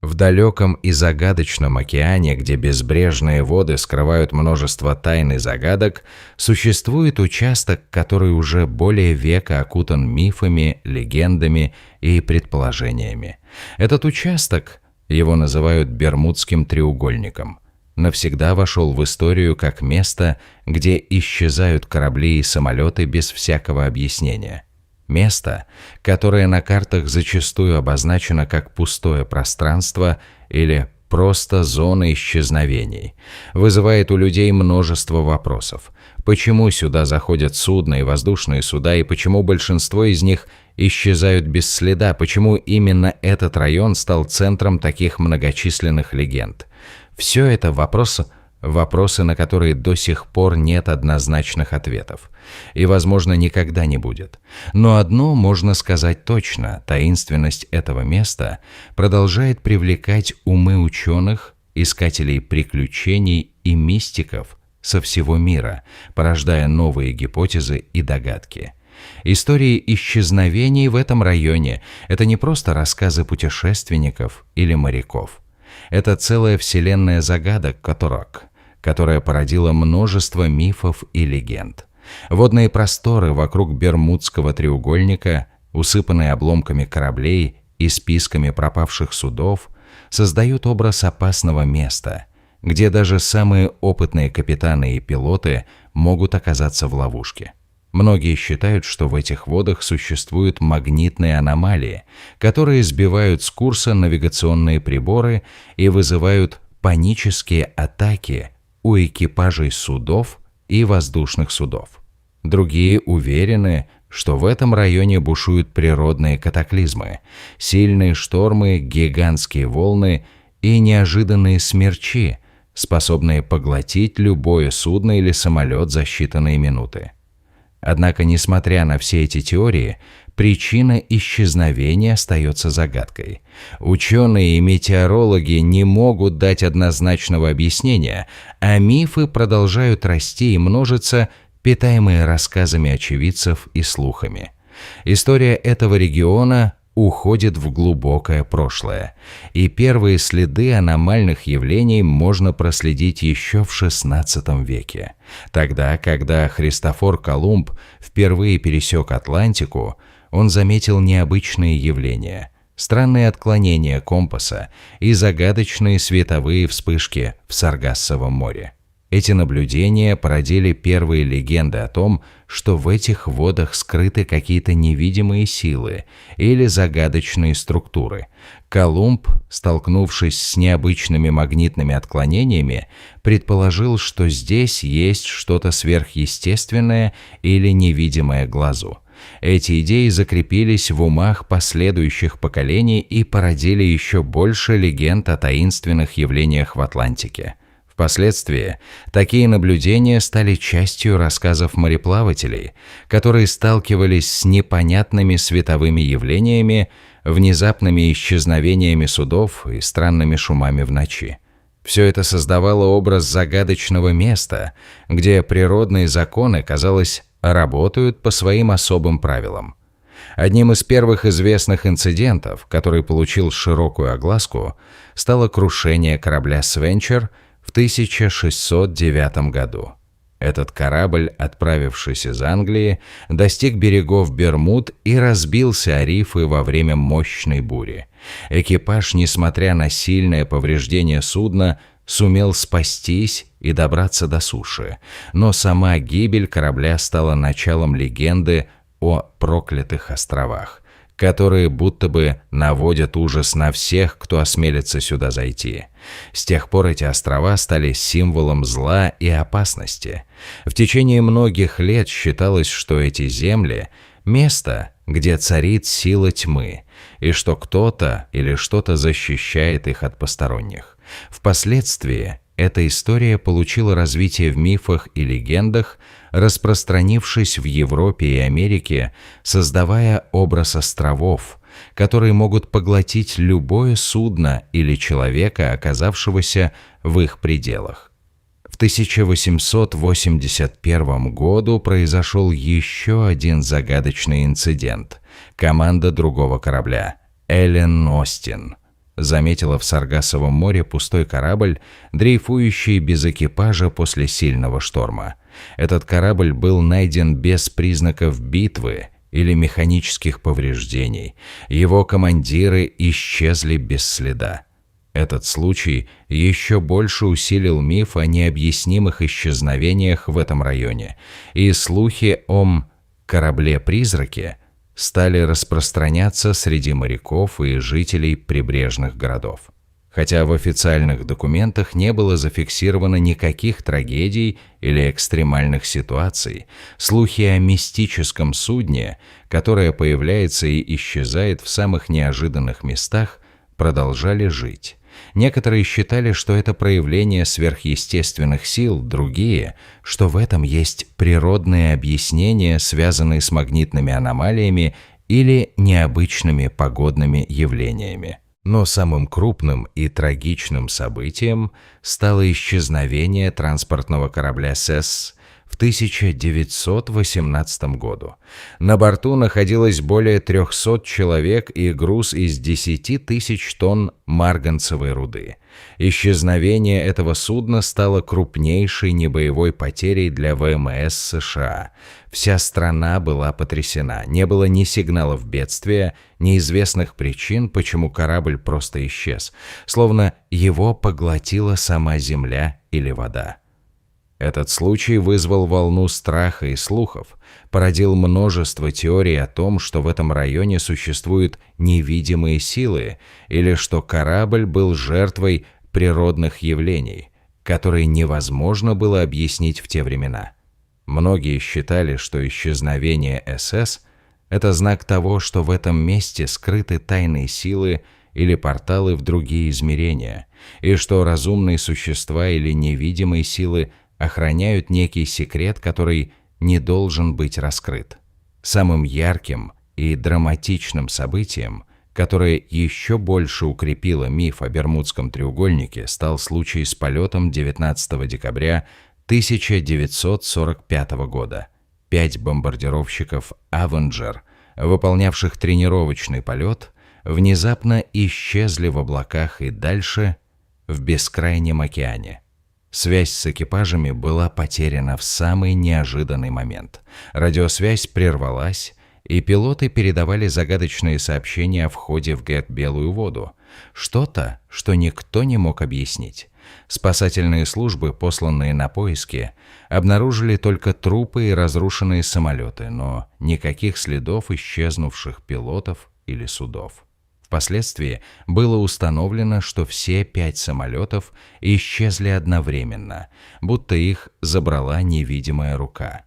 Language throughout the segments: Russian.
В далеком и загадочном океане, где безбрежные воды скрывают множество тайн и загадок, существует участок, который уже более века окутан мифами, легендами и предположениями. Этот участок, его называют Бермудским треугольником, навсегда вошел в историю как место, где исчезают корабли и самолеты без всякого объяснения. Место, которое на картах зачастую обозначено как пустое пространство или просто зона исчезновений, вызывает у людей множество вопросов. Почему сюда заходят судна и воздушные суда, и почему большинство из них исчезают без следа, почему именно этот район стал центром таких многочисленных легенд? Все это вопросы, на которые до сих пор нет однозначных ответов. И, возможно, никогда не будет. Но одно можно сказать точно: таинственность этого места продолжает привлекать умы ученых, искателей приключений и мистиков со всего мира, порождая новые гипотезы и догадки. Истории исчезновений в этом районе – это не просто рассказы путешественников или моряков. Это целая вселенная загадок, которая породила множество мифов и легенд. Водные просторы вокруг Бермудского треугольника, усыпанные обломками кораблей и списками пропавших судов, создают образ опасного места, где даже самые опытные капитаны и пилоты могут оказаться в ловушке. Многие считают, что в этих водах существуют магнитные аномалии, которые сбивают с курса навигационные приборы и вызывают панические атаки у экипажей судов и воздушных судов. Другие уверены, что в этом районе бушуют природные катаклизмы, сильные штормы, гигантские волны и неожиданные смерчи, способные поглотить любое судно или самолет за считанные минуты. Однако, несмотря на все эти теории, причина исчезновения остается загадкой. Ученые и метеорологи не могут дать однозначного объяснения, а мифы продолжают расти и множиться, питаемые рассказами очевидцев и слухами. История этого региона уходит в глубокое прошлое, и первые следы аномальных явлений можно проследить еще в XVI веке. Тогда, когда Христофор Колумб впервые пересек Атлантику, он заметил необычные явления, странные отклонения компаса и загадочные световые вспышки в Саргассовом море. Эти наблюдения породили первые легенды о том, что в этих водах скрыты какие-то невидимые силы или загадочные структуры. Колумб, столкнувшись с необычными магнитными отклонениями, предположил, что здесь есть что-то сверхъестественное или невидимое глазу. Эти идеи закрепились в умах последующих поколений и породили еще больше легенд о таинственных явлениях в Атлантике. Впоследствии такие наблюдения стали частью рассказов мореплавателей, которые сталкивались с непонятными световыми явлениями, внезапными исчезновениями судов и странными шумами в ночи. Все это создавало образ загадочного места, где природные законы, казалось, работают по своим особым правилам. Одним из первых известных инцидентов, который получил широкую огласку, стало крушение корабля «Свенчер» в 1609 году. Этот корабль, отправившись из Англии, достиг берегов Бермуд и разбился о рифы во время мощной бури. Экипаж, несмотря на сильное повреждение судна, сумел спастись и добраться до суши, но сама гибель корабля стала началом легенды о проклятых островах, которые будто бы наводят ужас на всех, кто осмелится сюда зайти. С тех пор эти острова стали символом зла и опасности. В течение многих лет считалось, что эти земли – место, где царит сила тьмы, и что кто-то или что-то защищает их от посторонних. Впоследствии эта история получила развитие в мифах и легендах, распространившись в Европе и Америке, создавая образ островов, которые могут поглотить любое судно или человека, оказавшегося в их пределах. В 1881 году произошел еще один загадочный инцидент. Команда другого корабля, Эллен Остин, заметила в Саргассовом море пустой корабль, дрейфующий без экипажа после сильного шторма. Этот корабль был найден без признаков битвы или механических повреждений. Его командиры исчезли без следа. Этот случай еще больше усилил миф о необъяснимых исчезновениях в этом районе, и слухи о корабле-призраке стали распространяться среди моряков и жителей прибрежных городов. Хотя в официальных документах не было зафиксировано никаких трагедий или экстремальных ситуаций, слухи о мистическом судне, которое появляется и исчезает в самых неожиданных местах, продолжали жить. Некоторые считали, что это проявление сверхъестественных сил, другие, что в этом есть природные объяснения, связанные с магнитными аномалиями или необычными погодными явлениями. Но самым крупным и трагичным событием стало исчезновение транспортного корабля СЭС в 1918 году. На борту находилось более 300 человек и груз из 10 тысяч тонн марганцевой руды. Исчезновение этого судна стало крупнейшей небоевой потерей для ВМС США. Вся страна была потрясена. Не было ни сигналов бедствия, ни известных причин, почему корабль просто исчез, словно его поглотила сама земля или вода. Этот случай вызвал волну страха и слухов, породил множество теорий о том, что в этом районе существуют невидимые силы или что корабль был жертвой природных явлений, которые невозможно было объяснить в те времена. Многие считали, что исчезновение СС – это знак того, что в этом месте скрыты тайные силы или порталы в другие измерения, и что разумные существа или невидимые силы охраняют некий секрет, который не должен быть раскрыт. Самым ярким и драматичным событием, которое еще больше укрепило миф о Бермудском треугольнике, стал случай с полетом 19 декабря 1945 года. 5 бомбардировщиков «Авенджер», выполнявших тренировочный полет, внезапно исчезли в облаках и дальше в бескрайнем океане. Связь с экипажами была потеряна в самый неожиданный момент. Радиосвязь прервалась, и пилоты передавали загадочные сообщения о входе в Белую воду. Что-то, что никто не мог объяснить. Спасательные службы, посланные на поиски, обнаружили только трупы и разрушенные самолеты, но никаких следов исчезнувших пилотов или судов. Впоследствии было установлено, что все 5 самолетов исчезли одновременно, будто их забрала невидимая рука.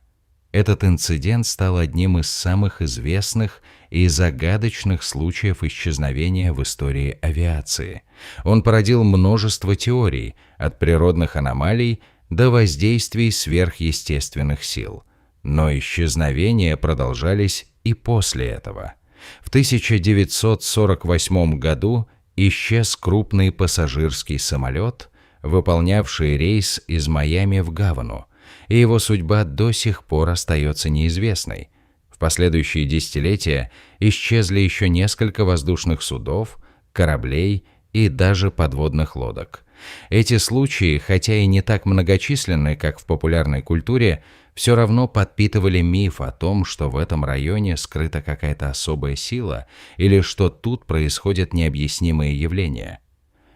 Этот инцидент стал одним из самых известных и загадочных случаев исчезновения в истории авиации. Он породил множество теорий, от природных аномалий до воздействий сверхъестественных сил. Но исчезновения продолжались и после этого. В 1948 году исчез крупный пассажирский самолет, выполнявший рейс из Майами в Гавану, и его судьба до сих пор остается неизвестной. В последующие десятилетия исчезли еще несколько воздушных судов, кораблей и даже подводных лодок. Эти случаи, хотя и не так многочисленны, как в популярной культуре, все равно подпитывали миф о том, что в этом районе скрыта какая-то особая сила или что тут происходят необъяснимые явления.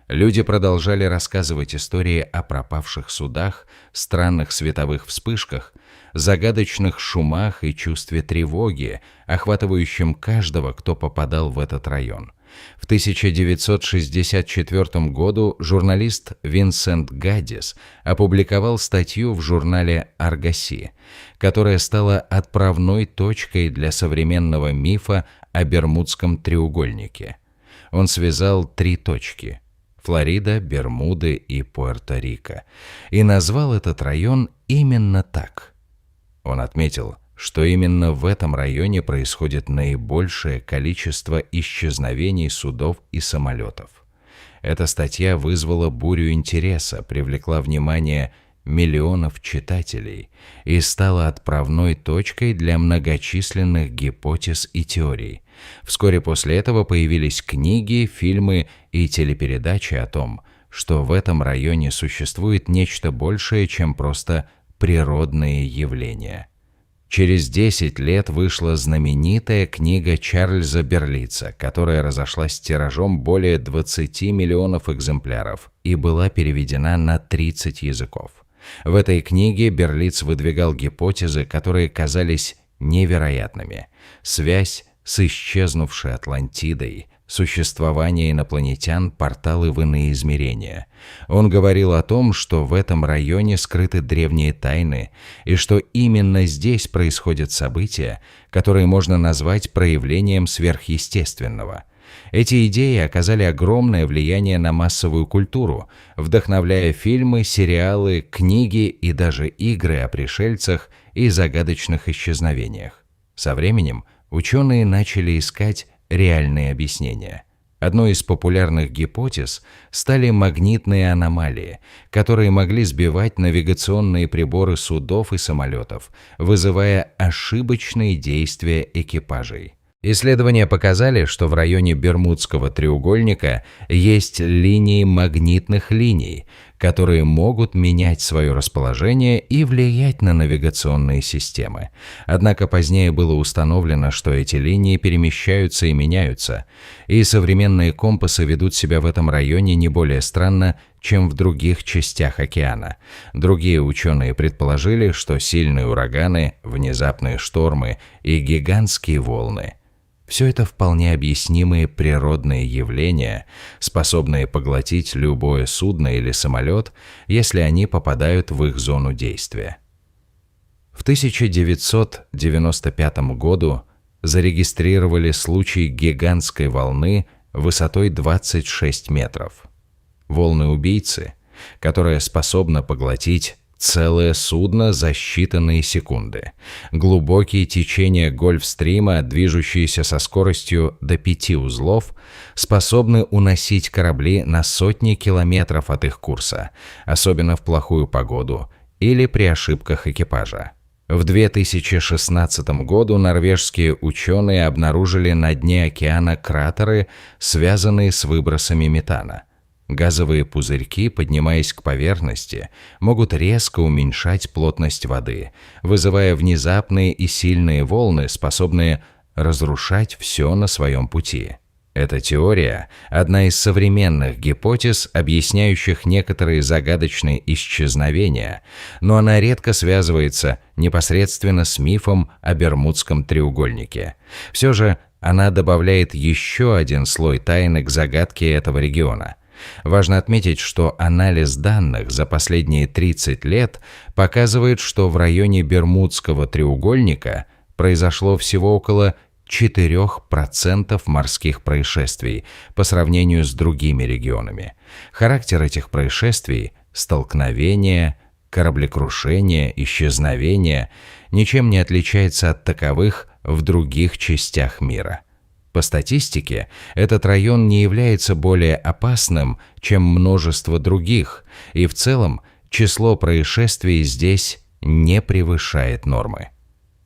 Люди продолжали рассказывать истории о пропавших судах, странных световых вспышках, загадочных шумах и чувстве тревоги, охватывающем каждого, кто попадал в этот район. В 1964 году журналист Винсент Гаддис опубликовал статью в журнале «Аргаси», которая стала отправной точкой для современного мифа о Бермудском треугольнике. Он связал 3 точки – Флорида, Бермуды и Пуэрто-Рико – и назвал этот район именно так. Он отметил, что именно в этом районе происходит наибольшее количество исчезновений судов и самолетов. Эта статья вызвала бурю интереса, привлекла внимание миллионов читателей и стала отправной точкой для многочисленных гипотез и теорий. Вскоре после этого появились книги, фильмы и телепередачи о том, что в этом районе существует нечто большее, чем просто природные явления. Через 10 лет вышла знаменитая книга Чарльза Берлица, которая разошлась тиражом более 20 миллионов экземпляров и была переведена на 30 языков. В этой книге Берлиц выдвигал гипотезы, которые казались невероятными. Связь с исчезнувшей Атлантидой, существование инопланетян, порталы в иные измерения. Он говорил о том, что в этом районе скрыты древние тайны, и что именно здесь происходят события, которые можно назвать проявлением сверхъестественного. Эти идеи оказали огромное влияние на массовую культуру, вдохновляя фильмы, сериалы, книги и даже игры о пришельцах и загадочных исчезновениях. Со временем ученые начали искать реальные объяснения. Одной из популярных гипотез стали магнитные аномалии, которые могли сбивать навигационные приборы судов и самолетов, вызывая ошибочные действия экипажей. Исследования показали, что в районе Бермудского треугольника есть линии магнитных линий, которые могут менять свое расположение и влиять на навигационные системы. Однако позднее было установлено, что эти линии перемещаются и меняются, и современные компасы ведут себя в этом районе не более странно, чем в других частях океана. Другие ученые предположили, что сильные ураганы, внезапные штормы и гигантские волны – все это вполне объяснимые природные явления, способные поглотить любое судно или самолет, если они попадают в их зону действия. В 1995 году зарегистрировали случай гигантской волны высотой 26 метров. Волны-убийцы, которая способна поглотить целое судно за считанные секунды. Глубокие течения Гольфстрима, движущиеся со скоростью до 5 узлов, способны уносить корабли на сотни километров от их курса, особенно в плохую погоду или при ошибках экипажа. В 2016 году норвежские ученые обнаружили на дне океана кратеры, связанные с выбросами метана. Газовые пузырьки, поднимаясь к поверхности, могут резко уменьшать плотность воды, вызывая внезапные и сильные волны, способные разрушать все на своем пути. Эта теория – одна из современных гипотез, объясняющих некоторые загадочные исчезновения, но она редко связывается непосредственно с мифом о Бермудском треугольнике. Все же она добавляет еще один слой тайны к загадке этого региона. Важно отметить, что анализ данных за последние 30 лет показывает, что в районе Бермудского треугольника произошло всего около 4% морских происшествий по сравнению с другими регионами. Характер этих происшествий – столкновения, кораблекрушения, исчезновения – ничем не отличается от таковых в других частях мира. По статистике, этот район не является более опасным, чем множество других, и в целом число происшествий здесь не превышает нормы.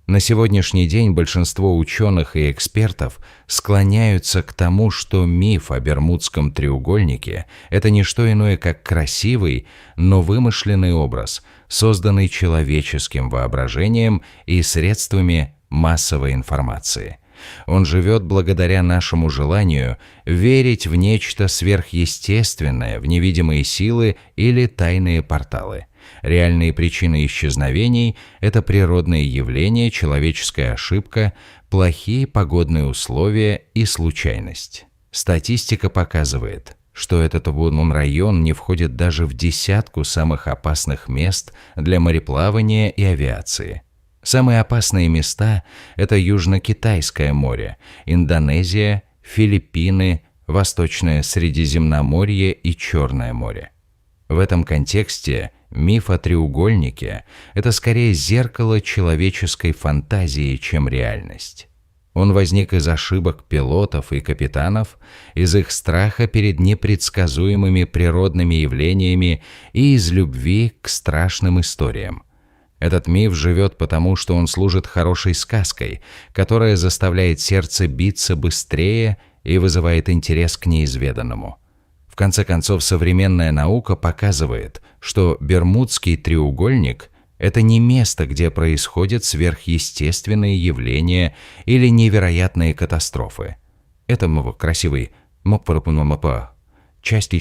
На сегодняшний день большинство ученых и экспертов склоняются к тому, что миф о Бермудском треугольнике – это не что иное, как красивый, но вымышленный образ, созданный человеческим воображением и средствами массовой информации. Он живет благодаря нашему желанию верить в нечто сверхъестественное, в невидимые силы или тайные порталы. Реальные причины исчезновений – это природные явления, человеческая ошибка, плохие погодные условия и случайность. Статистика показывает, что этот район не входит даже в десятку самых опасных мест для мореплавания и авиации. Самые опасные места – это Южно-Китайское море, Индонезия, Филиппины, Восточное Средиземноморье и Черное море. В этом контексте миф о треугольнике – это скорее зеркало человеческой фантазии, чем реальность. Он возник из ошибок пилотов и капитанов, из их страха перед непредсказуемыми природными явлениями и из любви к страшным историям. Этот миф живет потому, что он служит хорошей сказкой, которая заставляет сердце биться быстрее и вызывает интерес к неизведанному. В конце концов, современная наука показывает, что Бермудский треугольник – это не место, где происходят сверхъестественные явления или невероятные катастрофы. Это красивый часть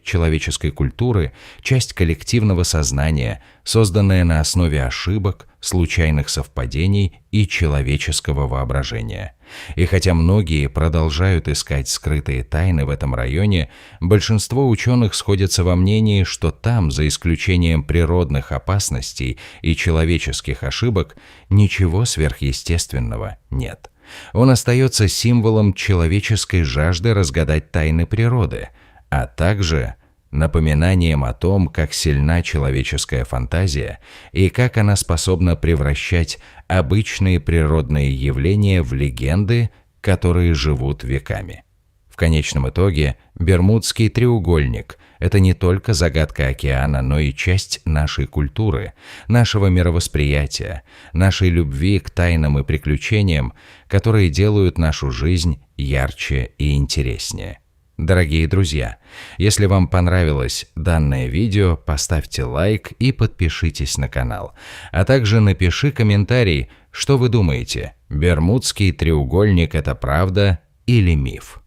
человеческой культуры, часть коллективного сознания, созданная на основе ошибок, случайных совпадений и человеческого воображения. И хотя многие продолжают искать скрытые тайны в этом районе, большинство ученых сходятся во мнении, что там, за исключением природных опасностей и человеческих ошибок, ничего сверхъестественного нет. Он остается символом человеческой жажды разгадать тайны природы, а также напоминанием о том, как сильна человеческая фантазия и как она способна превращать обычные природные явления в легенды, которые живут веками. В конечном итоге, Бермудский треугольник – это не только загадка океана, но и часть нашей культуры, нашего мировосприятия, нашей любви к тайнам и приключениям, которые делают нашу жизнь ярче и интереснее. Дорогие друзья, если вам понравилось данное видео, поставьте лайк и подпишитесь на канал. А также напиши комментарий, что вы думаете, Бермудский треугольник – это правда или миф?